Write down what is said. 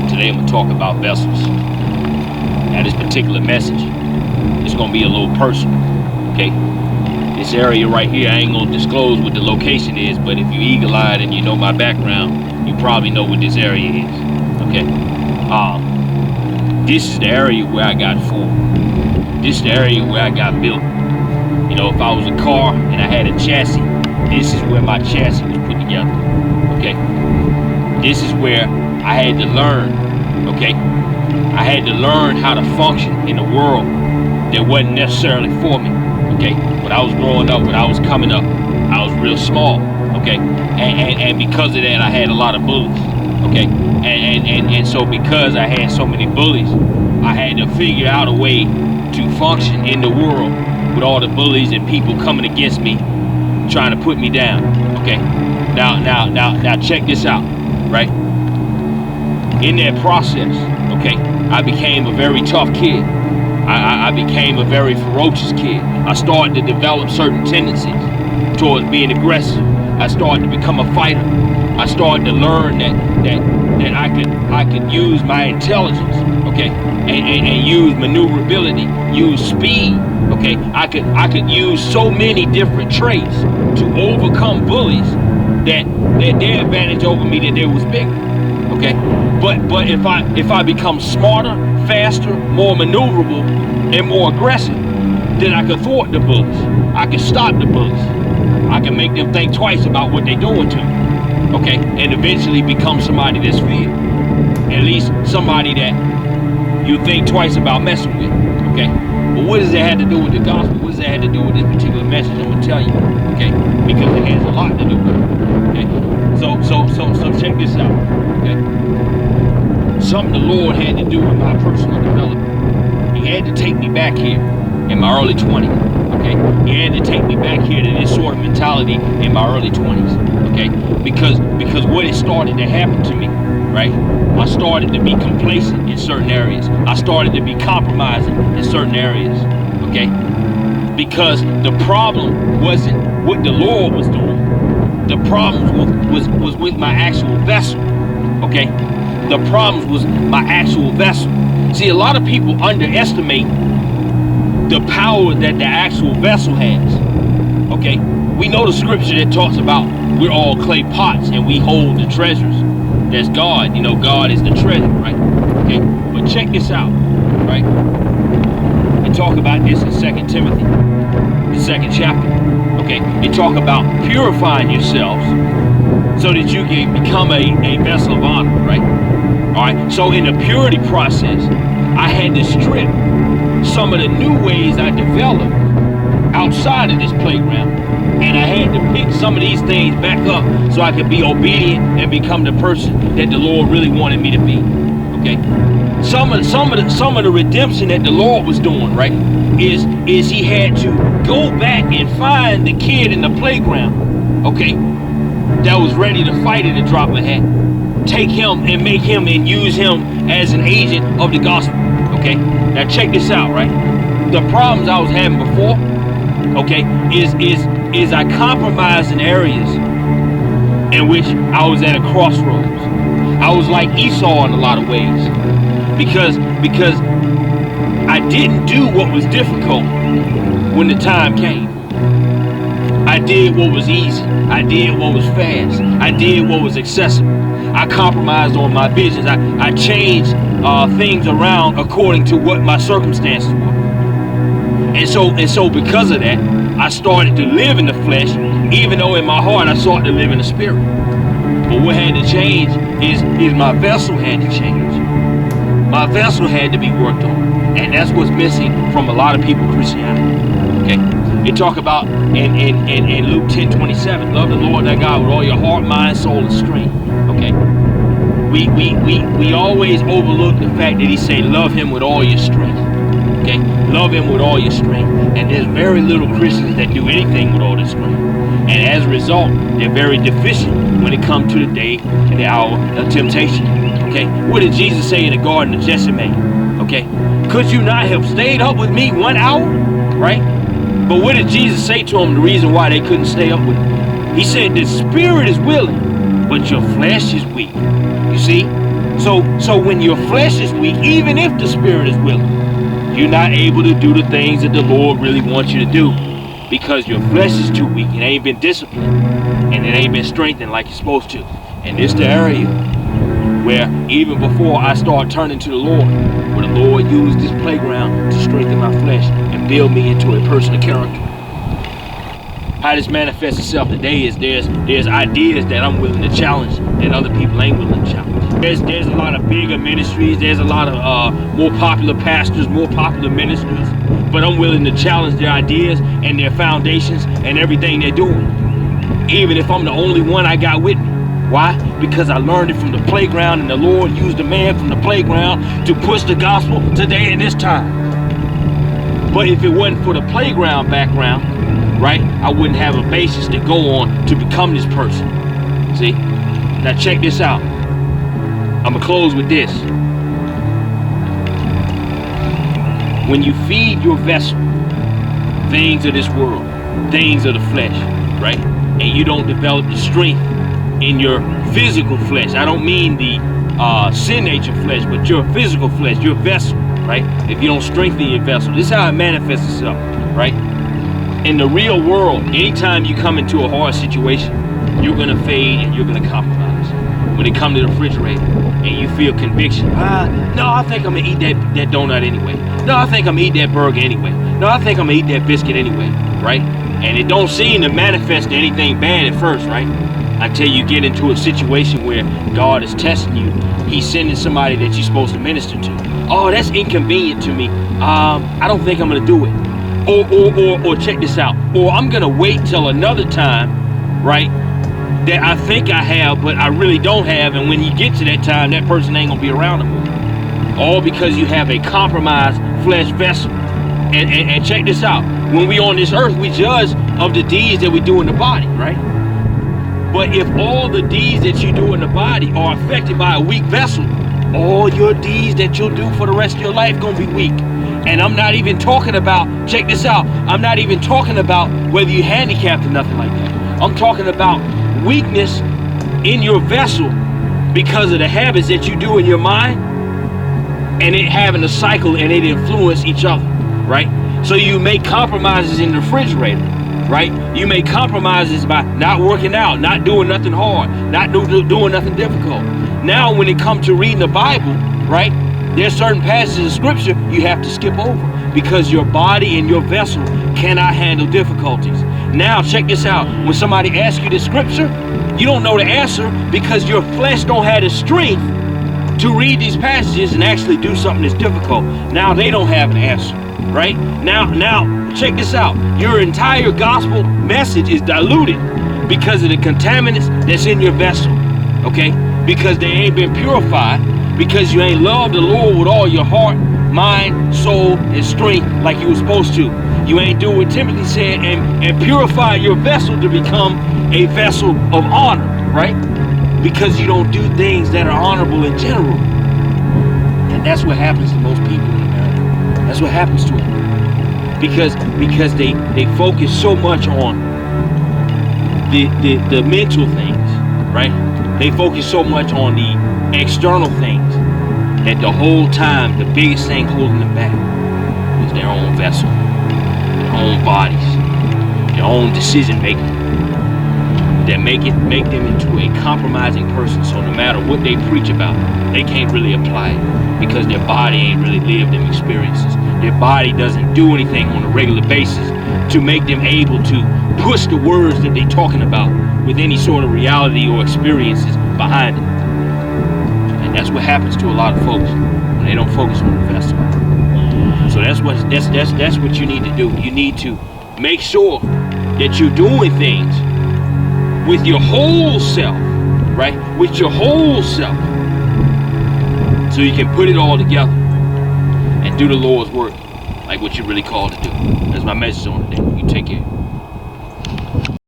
Today I'm going to talk about vessels. Now this particular message is going to be a little personal, okay? This area right here, I ain't going to disclose what the location is, but if you eagle-eyed and you know my background, you probably know what this area is, okay? This is the area where I got formed. This is the area where I got built. You know, if I was a car and I had a chassis, this is where my chassis was put together, okay? This is where I had to learn, okay? I had to learn how to function in a world that wasn't necessarily for me, okay? When I was growing up, when I was coming up, I was real small, okay? And because of that, I had a lot of bullies, okay? And so because I had so many bullies, I had to figure out a way to function in the world with all the bullies and people coming against me, trying to put me down, okay? Now check this out, right? In that process, okay, I became a very tough kid. I became a very ferocious kid. I started to develop certain tendencies towards being aggressive. I started to become a fighter. I started to learn that I could use my intelligence, okay, and use maneuverability, use speed, okay. I could use so many different traits to overcome bullies that their advantage over me that they was bigger, okay. But if I become smarter, faster, more maneuverable, and more aggressive, then I can thwart the bullies. I can stop the bullies. I can make them think twice about what they're doing to me, okay, and eventually become somebody that's feared. At least somebody that you think twice about messing with, okay? But what does that have to do with the gospel? What does that have to do with this particular message I'm gonna tell you, okay? Because it has a lot to do with it, okay? So check this out, okay? Something the Lord had to do with my personal development. He had to take me back here in my early 20s, okay? He had to take me back here to this sort of mentality in my early 20s, okay? Because what had started to happen to me, right? I started to be complacent in certain areas. I started to be compromising in certain areas, okay? Because the problem wasn't what the Lord was doing. The problem was with my actual vessel, okay? The problem was my actual vessel. See, a lot of people underestimate the power that the actual vessel has, okay? We know the scripture that talks about we're all clay pots and we hold the treasures. That's God, you know, God is the treasure, right? Okay, but check this out, right? And talk about this in 2 Timothy, the 2nd chapter, okay? And talk about purifying yourselves so that you can become a vessel of honor, right? All right, so in the purity process, I had to strip some of the new ways I developed outside of this playground, and I had to pick some of these things back up so I could be obedient and become the person that the Lord really wanted me to be, okay? Some of the redemption that the Lord was doing, right, is he had to go back and find the kid in the playground, okay, that was ready to fight at the drop of a hat, take him and make him and use him as an agent of the gospel, okay? Now check this out, right? The problems I was having before, okay, is I compromised in areas in which I was at a crossroads. I was like Esau in a lot of ways because I didn't do what was difficult when the time came. I did what was easy. I did what was fast. I did what was accessible. I compromised on my visions. I changed things around according to what my circumstances were. And so because of that, I started to live in the flesh, even though in my heart I sought to live in the spirit. But what had to change is my vessel had to change. My vessel had to be worked on. And that's what's missing from a lot of people Christianity. Okay? It talk about in Luke 10:27, love the Lord thy God with all your heart, mind, soul, and strength. Okay? We always overlook the fact that he said love him with all your strength. Okay? Love him with all your strength. And there's very little Christians that do anything with all their strength. And as a result, they're very deficient when it comes to the day and the hour of temptation. Okay? What did Jesus say in the Garden of Gethsemane? Okay? Could you not have stayed up with me 1 hour? Right? But what did Jesus say to them, the reason why they couldn't stay up with him? He said the spirit is willing, but your flesh is weak. You see? So when your flesh is weak, even if the spirit is willing, you're not able to do the things that the Lord really wants you to do because your flesh is too weak. It ain't been disciplined and it ain't been strengthened like it's supposed to. And this the area where even before I start turning to the Lord, where the Lord used this playground to strengthen my flesh and build me into a person of character. How this manifests itself today is there's ideas that I'm willing to challenge that other people ain't willing to challenge. There's a lot of bigger ministries, there's a lot of more popular pastors, more popular ministers, but I'm willing to challenge their ideas and their foundations and everything they're doing, even if I'm the only one I got with me. Why? Because I learned it from the playground, and the Lord used a man from the playground to push the gospel today and this time. But if it wasn't for the playground background, right, I wouldn't have a basis to go on to become this person. See? Now check this out. I'm gonna close with this. When you feed your vessel things of this world, things of the flesh, right, and you don't develop the strength in your physical flesh, I don't mean the sin nature flesh, but your physical flesh, your vessel, right? If you don't strengthen your vessel, this is how it manifests itself, right? In the real world, anytime you come into a hard situation, you're gonna fade and you're gonna compromise. When it comes to the refrigerator and you feel conviction, no, I think I'm gonna eat that donut anyway. No, I think I'm gonna eat that burger anyway. No, I think I'm gonna eat that biscuit anyway, right? And it don't seem to manifest anything bad at first, right? Until you get into a situation where God is testing you. He's sending somebody that you're supposed to minister to. Oh, that's inconvenient to me. I don't think I'm gonna do it. Or check this out. Or I'm gonna wait till another time, right? That I think I have, but I really don't have. And when you get to that time, that person ain't gonna be around anymore. All because you have a compromised flesh vessel. And check this out. When we on this earth, we judge of the deeds that we do in the body, right? But if all the deeds that you do in the body are affected by a weak vessel, all your deeds that you'll do for the rest of your life gonna be weak. And I'm not even talking about, check this out, I'm not even talking about whether you're handicapped or nothing like that. I'm talking about weakness in your vessel because of the habits that you do in your mind and it having a cycle and it influence each other, right? So you make compromises in the refrigerator, right? You make compromises by not working out, not doing nothing hard, not doing nothing difficult. Now when it comes to reading the Bible, right, there's certain passages of scripture you have to skip over because your body and your vessel cannot handle difficulties. Now check this out. When somebody asks you the scripture, you don't know the answer because your flesh don't have the strength to read these passages and actually do something that's difficult. Now they don't have an answer, right? Now check this out. Your entire gospel message is diluted because of the contaminants that's in your vessel, okay? Because they ain't been purified, because you ain't loved the Lord with all your heart, mind, soul, and strength like you were supposed to. You ain't do what Timothy said and purify your vessel to become a vessel of honor, right? Because you don't do things that are honorable in general. And that's what happens to most people in America. That's what happens to them. Because they focus so much on the mental things, right? They focus so much on the external things that the whole time the biggest thing holding them back is their own vessel, their own bodies, their own decision making that make them into a compromising person. So no matter what they preach about, they can't really apply it because their body ain't really lived them experiences. Their body doesn't do anything on a regular basis to make them able to push the words that they're talking about with any sort of reality or experiences behind it. And that's what happens to a lot of folks when they don't focus on the vessel. So that's what you need to do. You need to make sure that you're doing things with your whole self, right? With your whole self. So you can put it all together and do the Lord's work like what you're really called to do. That's my message on today. You take care.